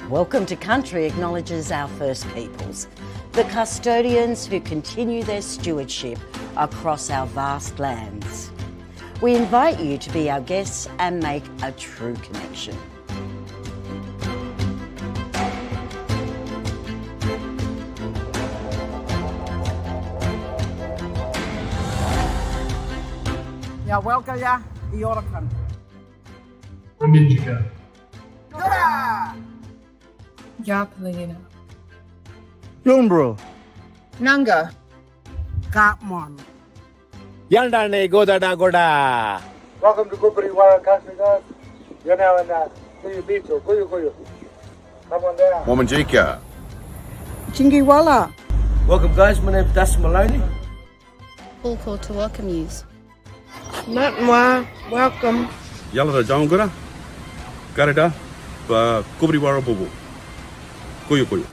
Welcome to Country acknowledges our First Peoples, the custodians who continue their stewardship across our vast lands. We invite you to be our guests and make a true connection. Ya welcome ya, Iorokan. Aminjika. Kora! Yaplingina. Yumbro. Nanga. Kapmon. Yandane Godada Goda. Welcome to Kupari Wara Country, guys. You're now in Kuyu Beach or Kuyu. Come on down. Womanjika. Chingiwala. Welcome, guys. My name's Dustin Maloney. All called to welcome yous. Natma. Welcome. Yalada Jongura. Garida. Kupari Wara Bubu. Kuyu.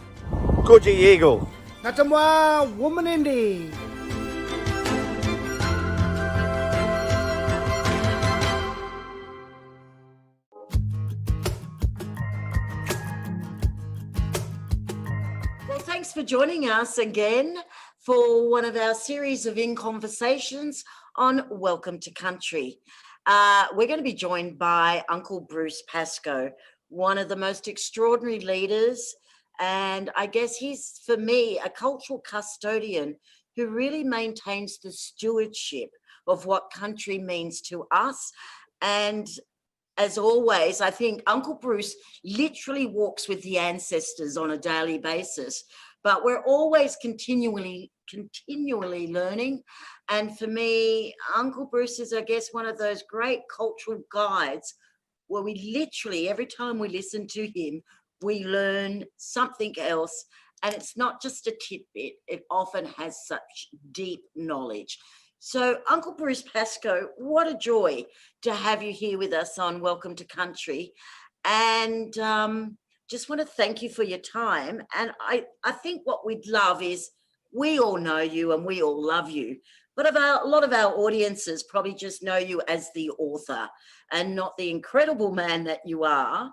Koji Eagle. Natamwa Woman Indie. Well, thanks for joining us again for one of our series of In Conversations on Welcome to Country. We're going to be joined by Uncle Bruce Pascoe, one of the most extraordinary leaders, and I guess he's, for me, a cultural custodian who really maintains the stewardship of what country means to us. And as always, I think Uncle Bruce literally walks with the ancestors on a daily basis, but we're always continually learning. And for me, Uncle Bruce is, I guess, one of those great cultural guides where we literally, every time we listen to him, we learn something else. And it's not just a tidbit, it often has such deep knowledge. So, Uncle Bruce Pascoe, what a joy to have you here with us on Welcome to Country. And just want to thank you for your time. And I think what we'd love is, we all know you and we all love you, but a lot of our audiences probably just know you as the author and not the incredible man that you are.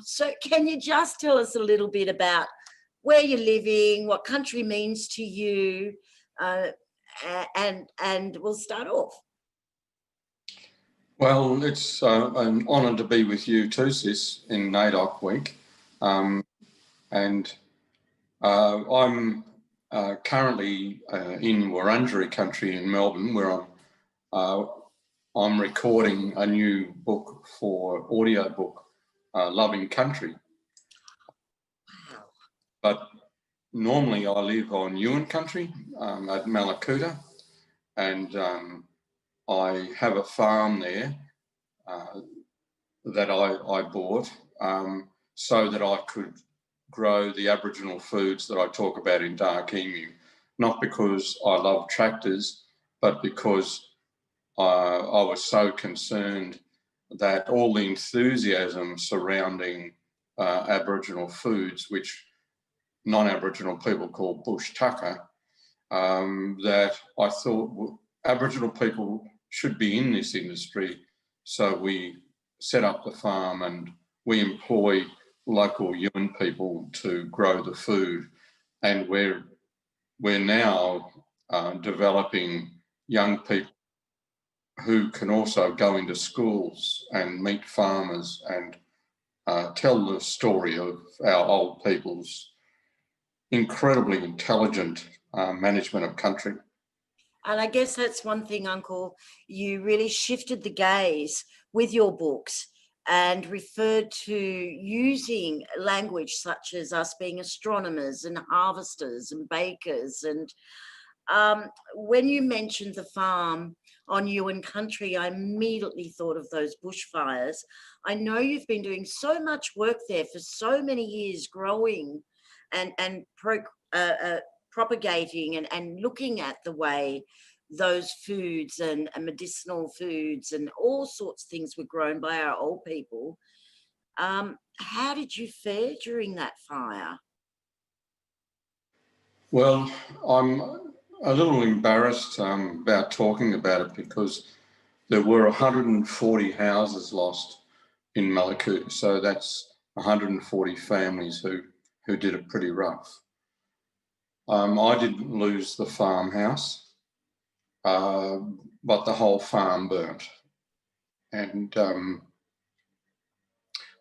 So can you just tell us a little bit about where you're living, what country means to you, and we'll start off. Well, it's an honour to be with you too, Sis, in NAIDOC week. I'm currently in Wurundjeri country in Melbourne, where I'm recording a new book for audio book, Loving Country. Wow. But normally I live on Yuin country at Malakuta, and I have a farm there that I bought so that I could grow the Aboriginal foods that I talk about in Dark Emu, not because I love tractors, but because I was so concerned that all the enthusiasm surrounding Aboriginal foods, which non-Aboriginal people call bush tucker, that I thought Aboriginal people should be in this industry. So we set up the farm and we employ local Yuin people to grow the food. And we're now developing young people who can also go into schools and meet farmers and tell the story of our old people's incredibly intelligent management of country. And I guess that's one thing, Uncle, you really shifted the gaze with your books and referred to using language such as us being astronomers and harvesters and bakers. And when you mentioned the farm on Yuin country, I immediately thought of those bushfires. I know you've been doing so much work there for so many years, growing and propagating and looking at the way those foods and medicinal foods and all sorts of things were grown by our old people. How did you fare during that fire? Well, I'm a little embarrassed about talking about it because there were 140 houses lost in Malakuta. So that's 140 families who did it pretty rough. I didn't lose the farmhouse, but the whole farm burnt. And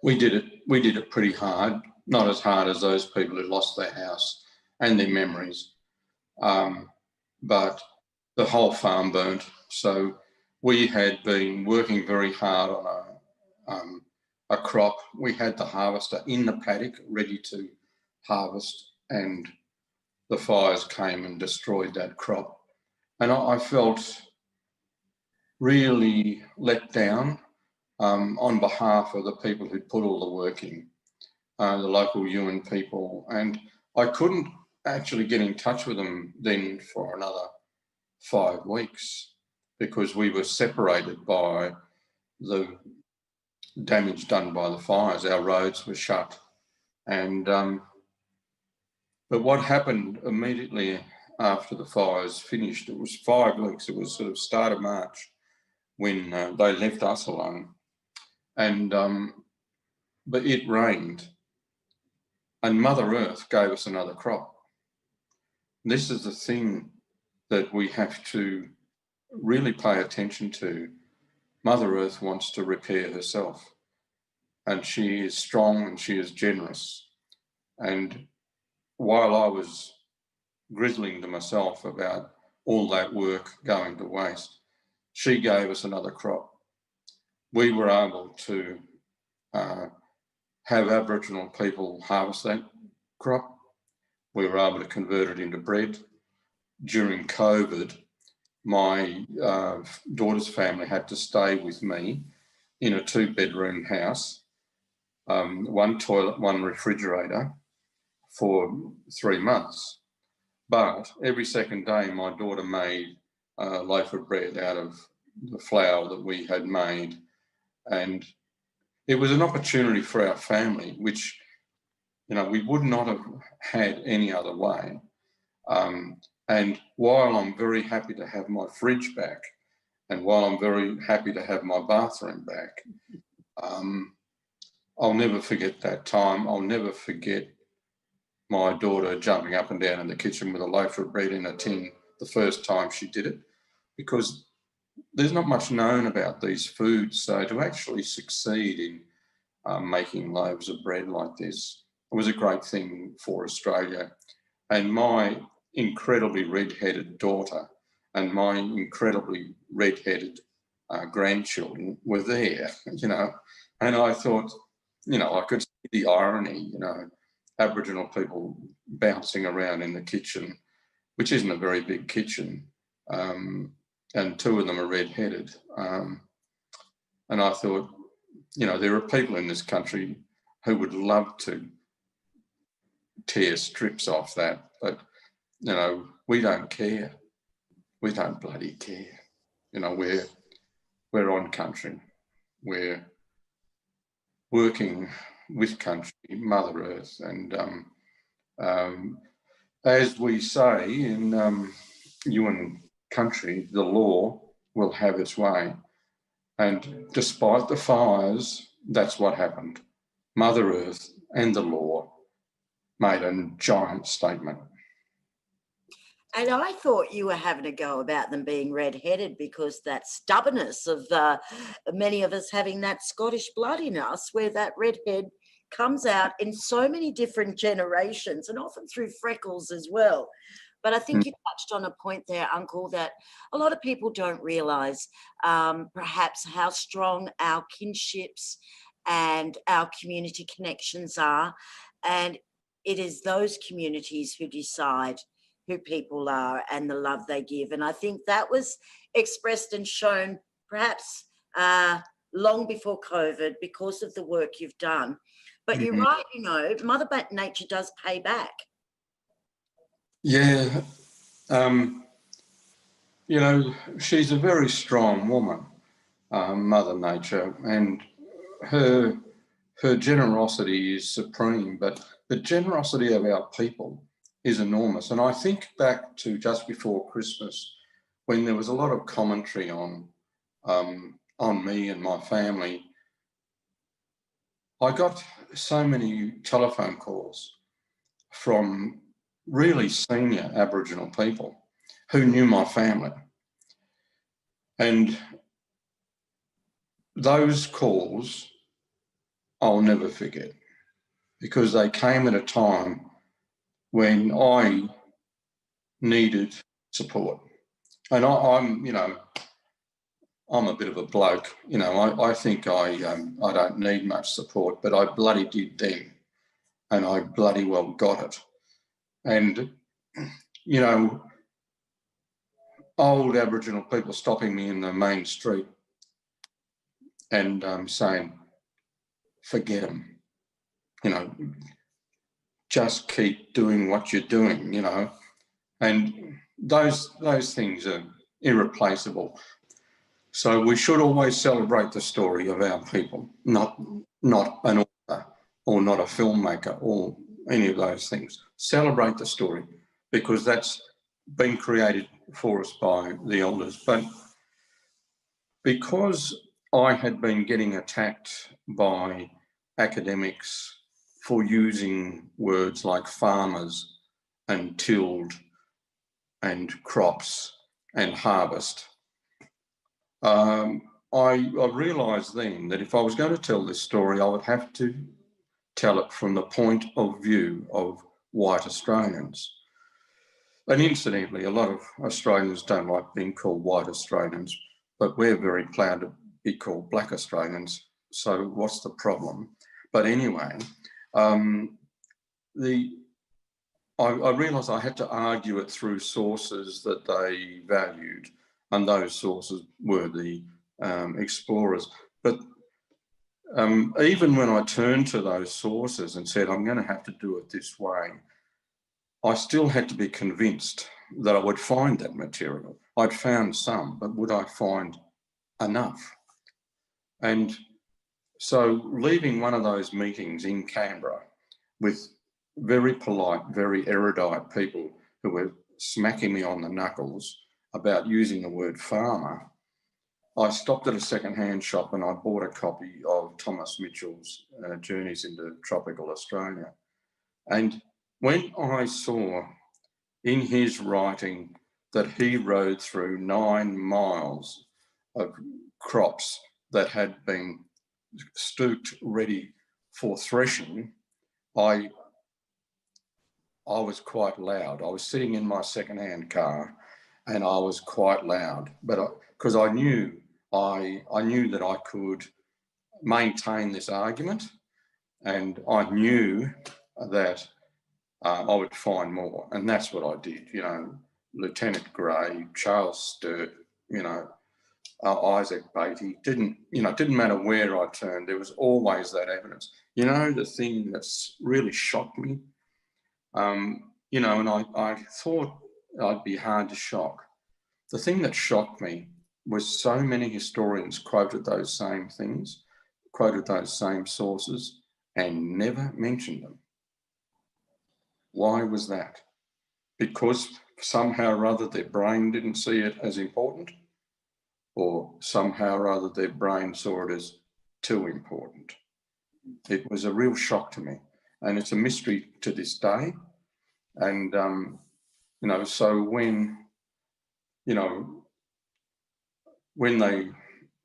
we did it pretty hard, not as hard as those people who lost their house and their memories. But the whole farm burnt. So we had been working very hard on a crop. We had the harvester in the paddock ready to harvest, and the fires came and destroyed that crop. And I felt really let down on behalf of the people who'd put all the work in, the local UN people. And I couldn't actually get in touch with them then for another 5 weeks because we were separated by the damage done by the fires. Our roads were shut. And but what happened immediately after the fires finished, it was 5 weeks, it was sort of start of March when they left us alone. And but it rained and Mother Earth gave us another crop. This is the thing that we have to really pay attention to. Mother Earth wants to repair herself, and she is strong and she is generous. And while I was grizzling to myself about all that work going to waste, she gave us another crop. We were able to have Aboriginal people harvest that crop. We were able to convert it into bread. During COVID, my daughter's family had to stay with me in a 2-bedroom house, 1 toilet, 1 refrigerator for 3 months. But every second day, my daughter made a loaf of bread out of the flour that we had made. And it was an opportunity for our family, which, you know, we would not have had any other way. And while I'm very happy to have my fridge back, and while I'm very happy to have my bathroom back, I'll never forget that time. I'll never forget my daughter jumping up and down in the kitchen with a loaf of bread in a tin the first time she did it, because there's not much known about these foods. So to actually succeed in making loaves of bread like this, it was a great thing for Australia. And my incredibly red-headed daughter and my incredibly red-headed grandchildren were there, you know. And I thought, you know, I could see the irony, you know, Aboriginal people bouncing around in the kitchen, which isn't a very big kitchen, and 2 of them are red-headed. And I thought, you know, there are people in this country who would love to tear strips off that, but, you know, we don't care. We don't bloody care. You know, we're on country. We're working with country, Mother Earth, and as we say in UN country, the law will have its way. And despite the fires, that's what happened. Mother Earth and the law made a giant statement. And I thought you were having a go about them being red-headed because that stubbornness of many of us having that Scottish blood in us, where that redhead comes out in so many different generations and often through freckles as well. But I think you touched on a point there, Uncle, that a lot of people don't realise perhaps how strong our kinships and our community connections are. And it is those communities who decide who people are and the love they give. And I think that was expressed and shown perhaps long before COVID because of the work you've done. But you're right, you know, Mother Nature does pay back. Yeah, you know, she's a very strong woman, Mother Nature, and her generosity is supreme, but the generosity of our people is enormous. And I think back to just before Christmas, when there was a lot of commentary on me and my family, I got so many telephone calls from really senior Aboriginal people who knew my family. And those calls I'll never forget, because they came at a time when I needed support. And I'm a bit of a bloke, I think I don't need much support, but I bloody did then, and I bloody well got it. And, old Aboriginal people stopping me in the main street and saying, forget them, just keep doing what you're doing, and those things are irreplaceable. So we should always celebrate the story of our people, not an author or not a filmmaker or any of those things. Celebrate the story, because that's been created for us by the elders. But because I had been getting attacked by academics for using words like farmers and tilled and crops and harvest, I realised then that if I was going to tell this story, I would have to tell it from the point of view of white Australians. And incidentally, a lot of Australians don't like being called white Australians, but we're very proud to be called black Australians. So what's the problem? But anyway, I realised I had to argue it through sources that they valued, and those sources were the explorers. But even when I turned to those sources and said, I'm going to have to do it this way, I still had to be convinced that I would find that material. I'd found some, but would I find enough? And so leaving one of those meetings in Canberra with very polite, very erudite people who were smacking me on the knuckles about using the word farmer, I stopped at a second-hand shop and I bought a copy of Thomas Mitchell's Journeys into Tropical Australia. And when I saw in his writing that he rode through 9 miles of crops that had been stooked ready for threshing, I was quite loud. I was sitting in my second-hand car and I was quite loud, but because I knew that I could maintain this argument, and I knew that I would find more, and that's what I did. Lieutenant Gray, Charles Sturt, Isaac Beatty, didn't matter where I turned, there was always that evidence. The thing that's really shocked me, and I thought I'd be hard to shock. The thing that shocked me was so many historians quoted those same things, quoted those same sources, and never mentioned them. Why was that? Because somehow or other their brain didn't see it as important, or somehow or other their brain saw it as too important. It was a real shock to me, and it's a mystery to this day. And, so when they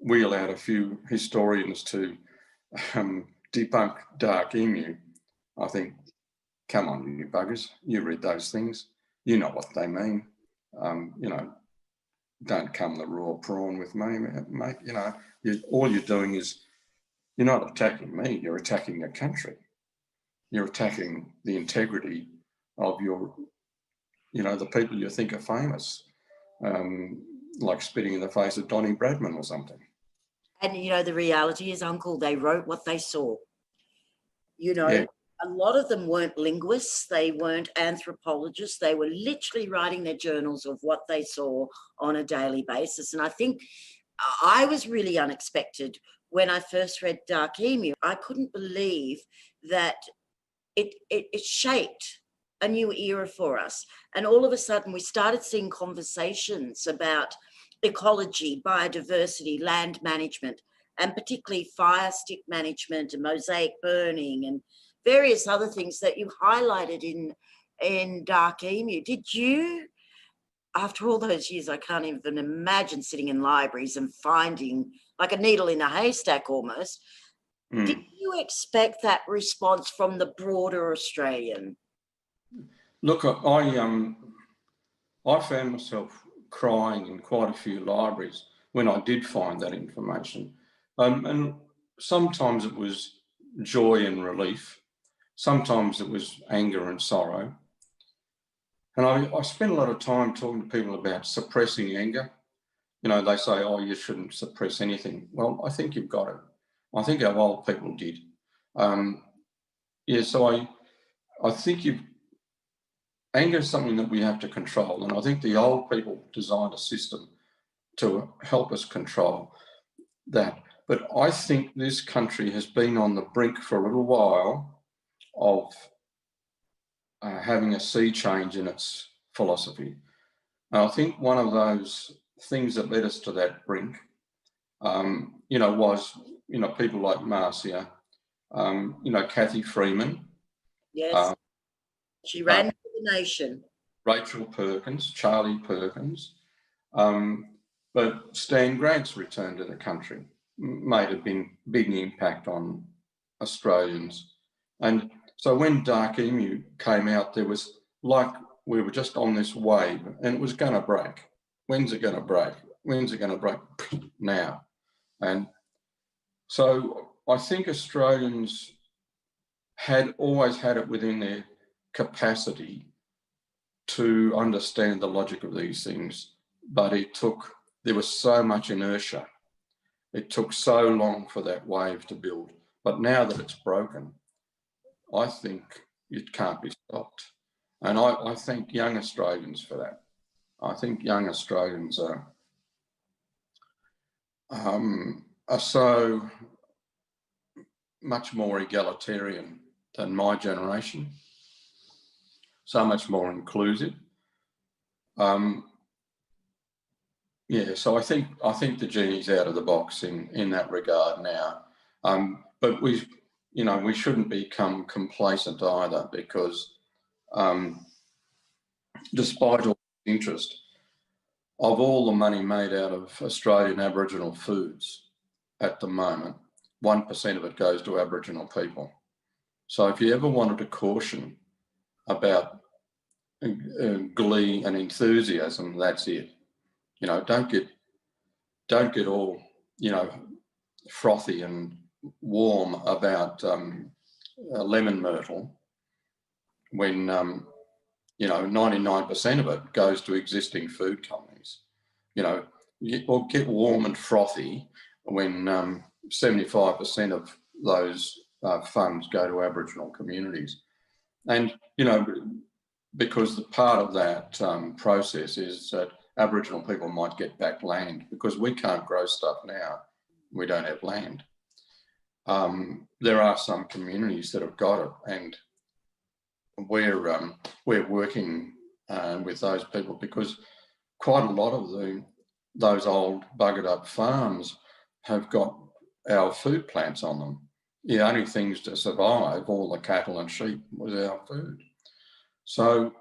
wheel out a few historians to debunk Dark Emu, I think, come on, you buggers, you read those things, you know what they mean. Don't come the raw prawn with me, mate. All you're doing is, you're not attacking me, you're attacking the country. You're attacking the integrity of your, the people you think are famous, like spitting in the face of Donnie Bradman or something. And, the reality is, Uncle, they wrote what they saw. Yeah. A lot of them weren't linguists, they weren't anthropologists, they were literally writing their journals of what they saw on a daily basis. And I think I was really unexpected when I first read Dark Emu. I couldn't believe that it shaped a new era for us. And all of a sudden we started seeing conversations about ecology, biodiversity, land management. and particularly fire stick management and mosaic burning and various other things that you highlighted in Dark Emu. Did you, after all those years, I can't even imagine sitting in libraries and finding like a needle in a haystack almost. Did you expect that response from the broader Australian? Look, I found myself crying in quite a few libraries when I did find that information. And sometimes it was joy and relief. Sometimes it was anger and sorrow. And I spent a lot of time talking to people about suppressing anger. You know, they say, oh, you shouldn't suppress anything. Well, I think you've got it. I think our old people did. So I think anger is something that we have to control. And I think the old people designed a system to help us control that. But I think this country has been on the brink for a little while of having a sea change in its philosophy. And I think one of those things that led us to that brink, was, people like Marcia, Kathy Freeman. Yes, she ran for the nation. Rachel Perkins, Charlie Perkins, but Stan Grant's return to the country made a big impact on Australians. And so when Dark Emu came out, there was like we were just on this wave and it was going to break. When's it going to break? When's it going to break? Now. And so I think Australians had always had it within their capacity to understand the logic of these things, but there was so much inertia. It took so long for that wave to build. But now that it's broken, I think it can't be stopped. And I thank young Australians for that. I think young Australians are so much more egalitarian than my generation, so much more inclusive. So I think the genie's out of the box in that regard now. But we shouldn't become complacent either, because despite all the interest, of all the money made out of Australian Aboriginal foods at the moment, 1% of it goes to Aboriginal people. So if you ever wanted to caution about glee and enthusiasm, that's it. Don't get all, frothy and warm about lemon myrtle when 99% of it goes to existing food companies. Or get warm and frothy when 75% of those funds go to Aboriginal communities. And, because the part of that process is that Aboriginal people might get back land, because we can't grow stuff now. We don't have land. There are some communities that have got it, and we're working with those people, because quite a lot of those old buggered up farms have got our food plants on them. The only things to survive, all the cattle and sheep, was our food. So,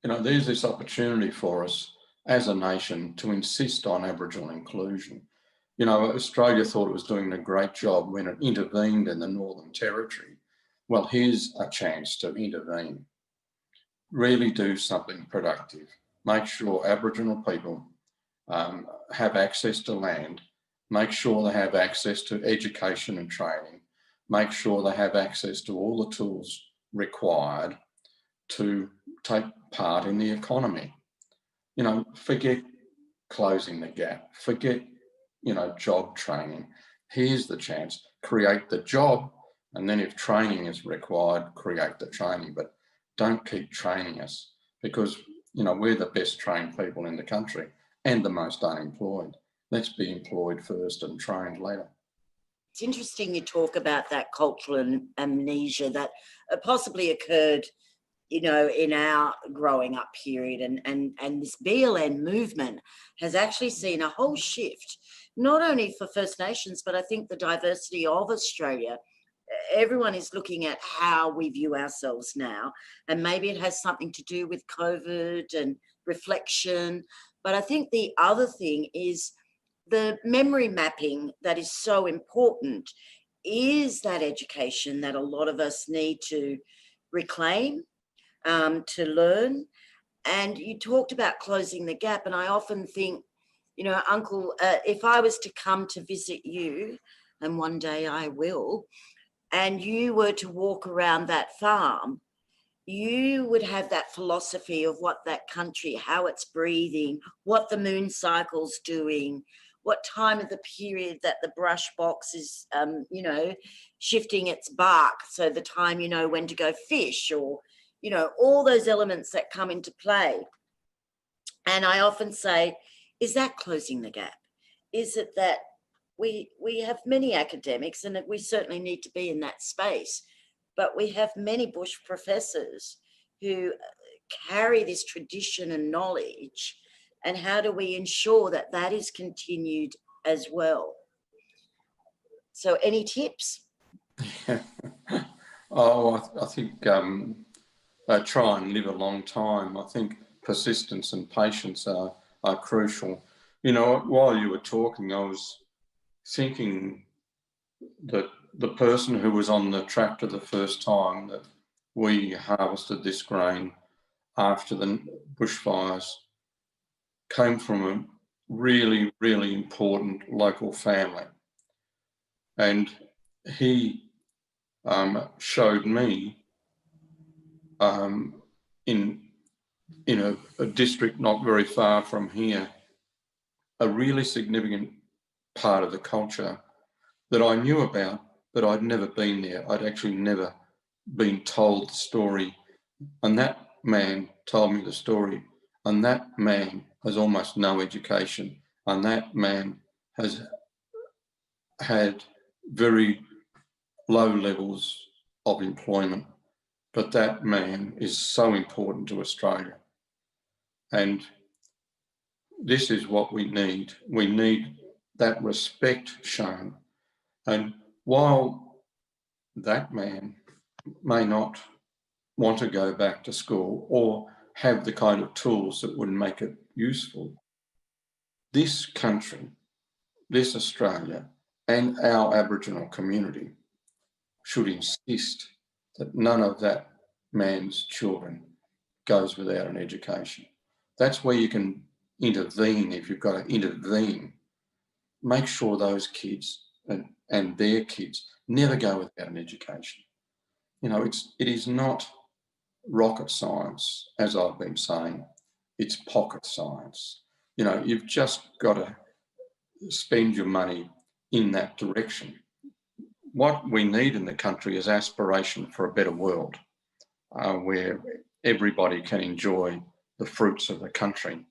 there's this opportunity for us as a nation to insist on Aboriginal inclusion. Australia thought it was doing a great job when it intervened in the Northern Territory. Well, here's a chance to intervene. Really do something productive. Make sure Aboriginal people have access to land. Make sure they have access to education and training. Make sure they have access to all the tools required to take part in the economy. Forget closing the gap. Forget, job training. Here's the chance. Create the job, and then if training is required, create the training. But don't keep training us, because, we're the best trained people in the country and the most unemployed. Let's be employed first and trained later. It's interesting you talk about that cultural amnesia that possibly occurred, in our growing up period, and this BLN movement has actually seen a whole shift not only for First Nations, but I think the diversity of Australia. Everyone is looking at how we view ourselves now, and maybe it has something to do with COVID and reflection. But I think the other thing is the memory mapping that is so important is that education that a lot of us need to reclaim, to learn. And you talked about closing the gap, and I often think, you know, Uncle, if I was to come to visit you, and one day I will, and you were to walk around that farm, you would have that philosophy of what that country, how it's breathing, what the moon cycle's doing, what time of the period that the brush box is, you know, shifting its bark. So the time, you know, when to go fish, or, you know, all those elements that come into play. And I often say, is that closing the gap? Is it that we have many academics, and we certainly need to be in that space, but we have many bush professors who carry this tradition and knowledge, and how do we ensure that that is continued as well? So any tips? I think try and live a long time. I think persistence and patience are crucial. You know, while you were talking, I was thinking that the person who was on the tractor the first time that we harvested this grain after the bushfires came from a really, really important local family. And he showed me in a district not very far from here, a really significant part of the culture that I knew about, but I'd never been there. I'd actually never been told the story. And that man told me the story. And that man has almost no education. And that man has had very low levels of employment. But that man is so important to Australia. And this is what we need. We need that respect shown. And while that man may not want to go back to school or have the kind of tools that would make it useful, this country, this Australia, and our Aboriginal community should insist that none of that man's children goes without an education. That's where you can intervene. If you've got to intervene, make sure those kids and their kids never go without an education. You know, it is not rocket science, as I've been saying, it's pocket science. You know, you've just got to spend your money in that direction. What we need in the country is aspiration for a better world, where everybody can enjoy the fruits of the country.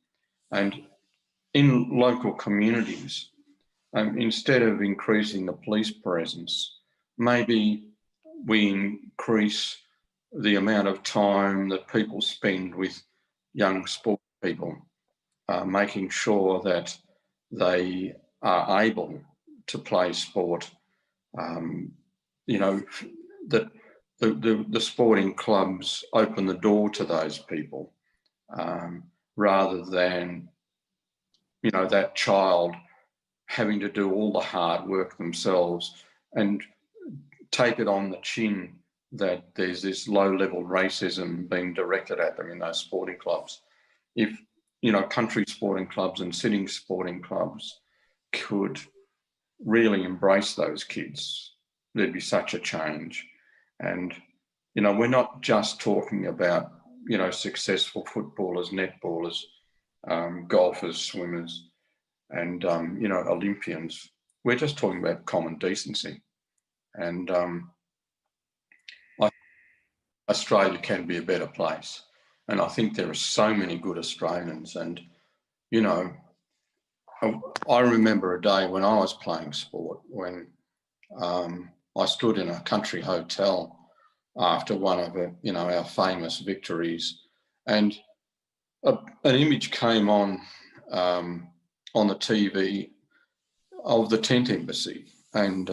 And in local communities, instead of increasing the police presence, maybe we increase the amount of time that people spend with young sport people, making sure that they are able to play sport. You know, that the sporting clubs open the door to those people, rather than, you know, that child having to do all the hard work themselves and take it on the chin that there's this low-level racism being directed at them in those sporting clubs. If, you know, country sporting clubs and sitting sporting clubs could really embrace those kids, there'd be such a change. And, you know, we're not just talking about, you know, successful footballers, netballers, golfers, swimmers, and, you know, Olympians. We're just talking about common decency. And Australia can be a better place. And I think there are so many good Australians. And, you know, I remember a day when I was playing sport, when I stood in a country hotel after one of you know, our famous victories, and an image came on the TV of the tent embassy, and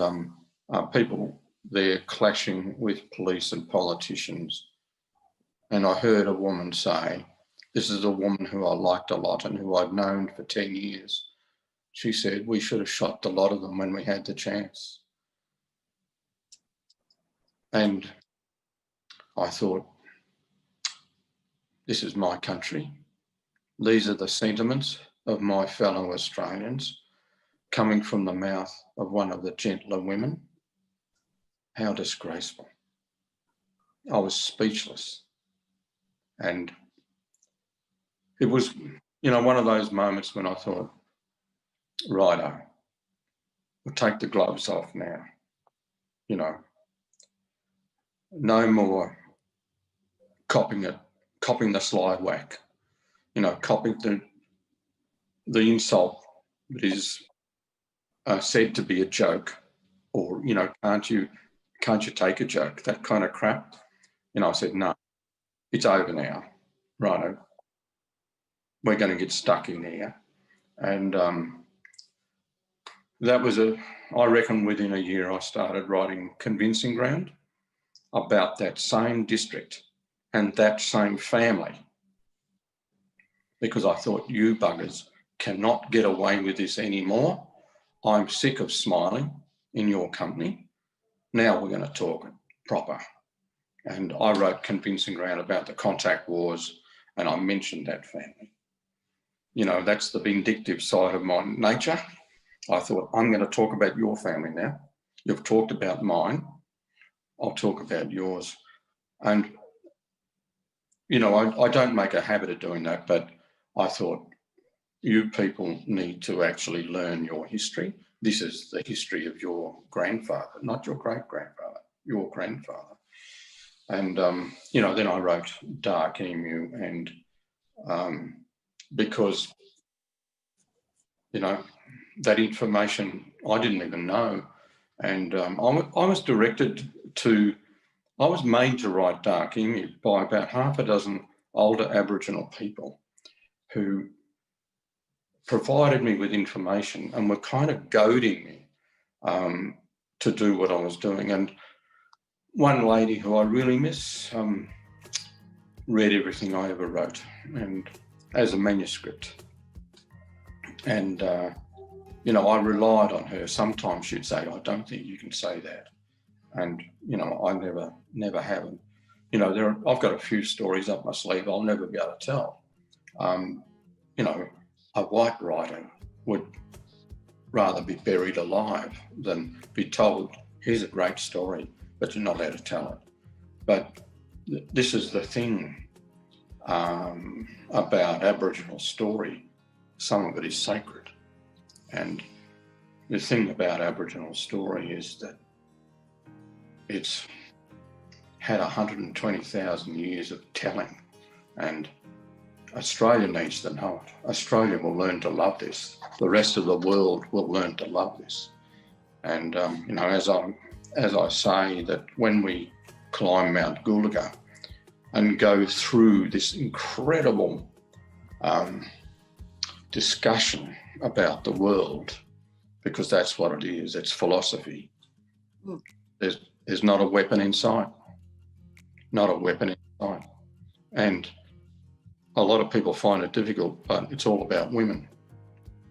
people there clashing with police and politicians. And I heard a woman say, this is a woman who I liked a lot and who I'd known for 10 years. She said, we should have shot the lot of them when we had the chance. And I thought, this is my country. These are the sentiments of my fellow Australians coming from the mouth of one of the gentler women. How disgraceful. I was speechless. And it was, one of those moments when I thought, righto, we'll take the gloves off now. No more copying the sly whack, copying the insult that is said to be a joke, or, can't you take a joke, that kind of crap. I said, no, it's over now, righto. We're going to get stuck in here. And that was I reckon within a year I started writing Convincing Ground about that same district and that same family, because I thought, you buggers cannot get away with this anymore. I'm sick of smiling in your company. Now we're going to talk proper. And I wrote Convincing Ground about the contact wars, and I mentioned that family. That's the vindictive side of my nature. I thought, I'm going to talk about your family now. You've talked about mine. I'll talk about yours. And, I don't make a habit of doing that, but I thought, you people need to actually learn your history. This is the history of your grandfather, not your great-grandfather, your grandfather. And, then I wrote Dark Emu, and because, that information I didn't even know. And I was made to write Dark Emu by about half a dozen older Aboriginal people who provided me with information and were kind of goading me to do what I was doing. And one lady who I really miss read everything I ever wrote, and as a manuscript. And, I relied on her. Sometimes she'd say, I don't think you can say that. And, I never have. I've got a few stories up my sleeve I'll never be able to tell. A white writer would rather be buried alive than be told, here's a great story, but you're not allowed to tell it. But this is the thing about Aboriginal story. Some of it is sacred. And the thing about Aboriginal story is that it's had 120,000 years of telling, and Australia needs to know it. Australia will learn to love this. The rest of the world will learn to love this. And, as I say, that when we climb Mount Goolga and go through this incredible discussion about the world, because that's what it is, it's philosophy. There's not a weapon in sight. Not a weapon in sight. And a lot of people find it difficult, but it's all about women.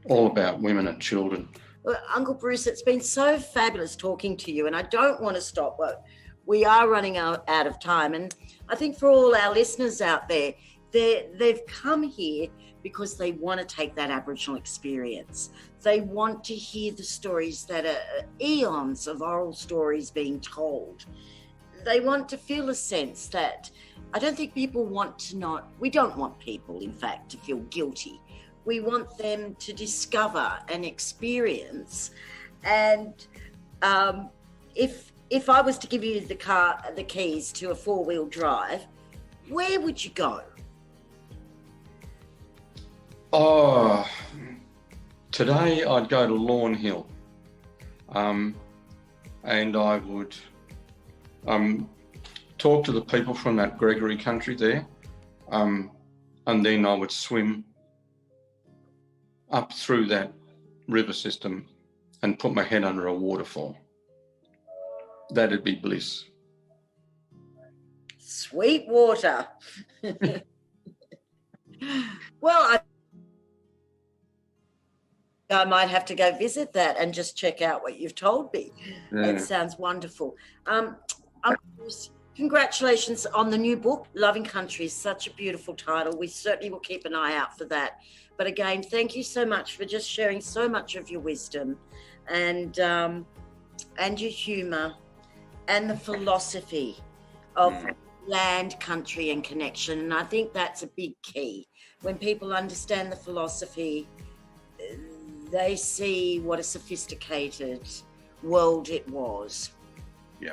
All about women and children. Well, Uncle Bruce, it's been so fabulous talking to you, and I don't want to stop, but we are running out of time. And I think for all our listeners out there, they've come here because they want to take that Aboriginal experience. They want to hear the stories that are eons of oral stories being told. They want to feel a sense that I don't think people we don't want people, in fact, to feel guilty. We want them to discover and experience. And if I was to give you the keys to a 4-wheel drive, where would you go? Oh, today I'd go to Lawn Hill, and I would talk to the people from that Gregory country there, and then I would swim up through that river system and put my head under a waterfall. That'd be bliss. Sweet water. Well, I might have to go visit that and just check out what you've told me. Yeah. That sounds wonderful. Bruce, congratulations on the new book, Loving Country. Is such a beautiful title. We certainly will keep an eye out for that. But again, thank you so much for just sharing so much of your wisdom and your humour and the philosophy of land, country and connection. And I think that's a big key. When people understand the philosophy, they see what a sophisticated world it was. Yeah.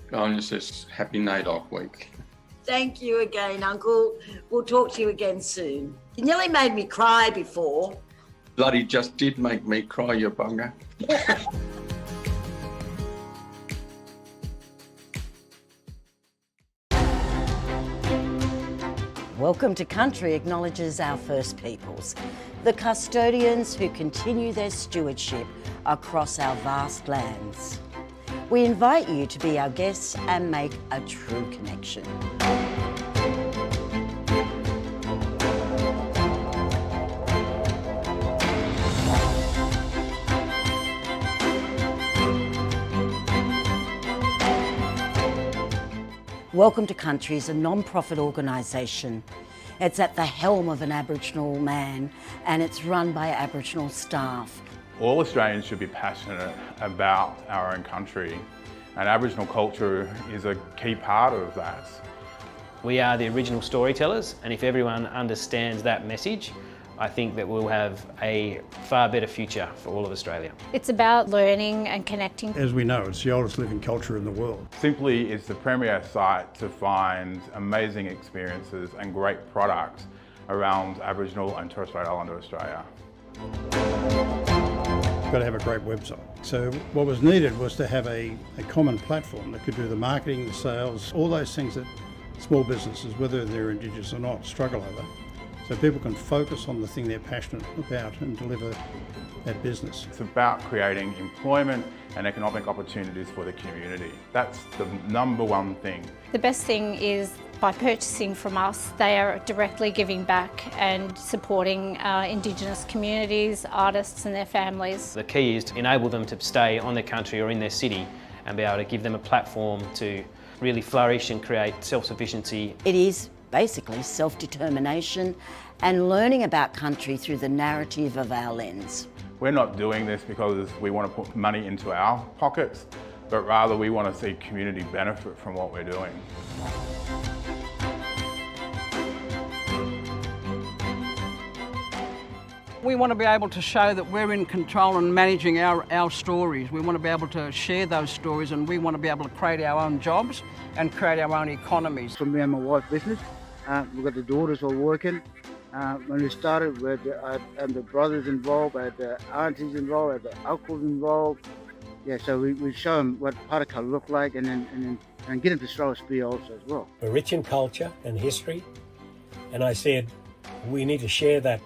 Going says happy NAIDOC week. Thank you again, Uncle. We'll talk to you again soon. You nearly made me cry before. Bloody just did make me cry, you bunga. Welcome to Country acknowledges our First Peoples, the custodians who continue their stewardship across our vast lands. We invite you to be our guests and make a true connection. Welcome to Country is a non-profit organisation. It's at the helm of an Aboriginal man and it's run by Aboriginal staff. All Australians should be passionate about our own country, and Aboriginal culture is a key part of that. We are the original storytellers, and if everyone understands that message, I think that we'll have a far better future for all of Australia. It's about learning and connecting. As we know, it's the oldest living culture in the world. Simply is the premier site to find amazing experiences and great products around Aboriginal and Torres Strait Islander Australia. Got to have a great website. So what was needed was to have a common platform that could do the marketing, the sales, all those things that small businesses, whether they're Indigenous or not, struggle over. So people can focus on the thing they're passionate about and deliver that business. It's about creating employment and economic opportunities for the community. That's the number one thing. The best thing is by purchasing from us, they are directly giving back and supporting Indigenous communities, artists and their families. The key is to enable them to stay on their country or in their city and be able to give them a platform to really flourish and create self-sufficiency. It is basically self-determination and learning about country through the narrative of our lens. We're not doing this because we want to put money into our pockets, but rather we want to see community benefit from what we're doing. We want to be able to show that we're in control and managing our stories. We want to be able to share those stories, and we want to be able to create our own jobs and create our own economies. For me and my wife's business, we've got the daughters all working. When we started, we had the brothers involved, we had the aunties involved, we had the uncles involved. Yeah, so we show them what Pudakul look like and get them to throw a spear also as well. We're rich in culture and history, and I said we need to share that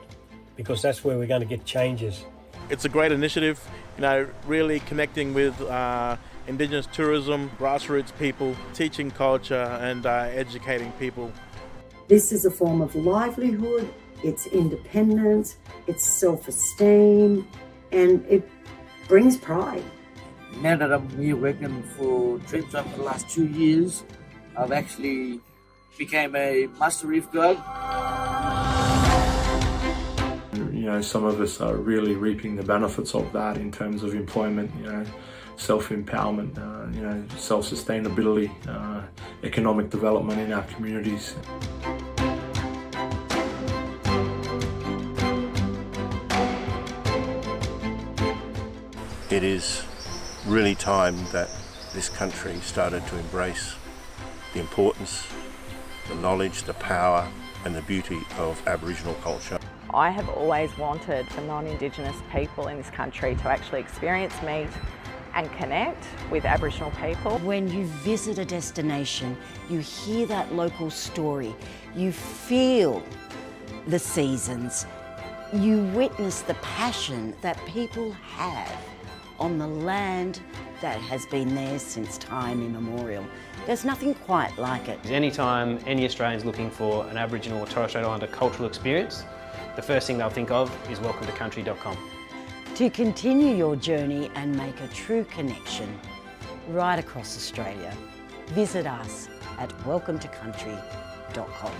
because that's where we're going to get changes. It's a great initiative, you know, really connecting with Indigenous tourism, grassroots people, teaching culture and educating people. This is a form of livelihood, it's independence, it's self-esteem, and it brings pride. Now that I'm here working for Dreamtime for the last 2 years, I've actually became a Master Reef Guide. You know, some of us are really reaping the benefits of that in terms of employment, you know, self-empowerment, you know, self-sustainability, economic development in our communities. It is really time that this country started to embrace the importance, the knowledge, the power and the beauty of Aboriginal culture. I have always wanted for non-Indigenous people in this country to actually experience, meet and connect with Aboriginal people. When you visit a destination, you hear that local story, you feel the seasons, you witness the passion that people have on the land that has been there since time immemorial. There's nothing quite like it. Anytime any Australian's looking for an Aboriginal or Torres Strait Islander cultural experience, the first thing they'll think of is welcometocountry.com. To continue your journey and make a true connection right across Australia, visit us at welcometocountry.com.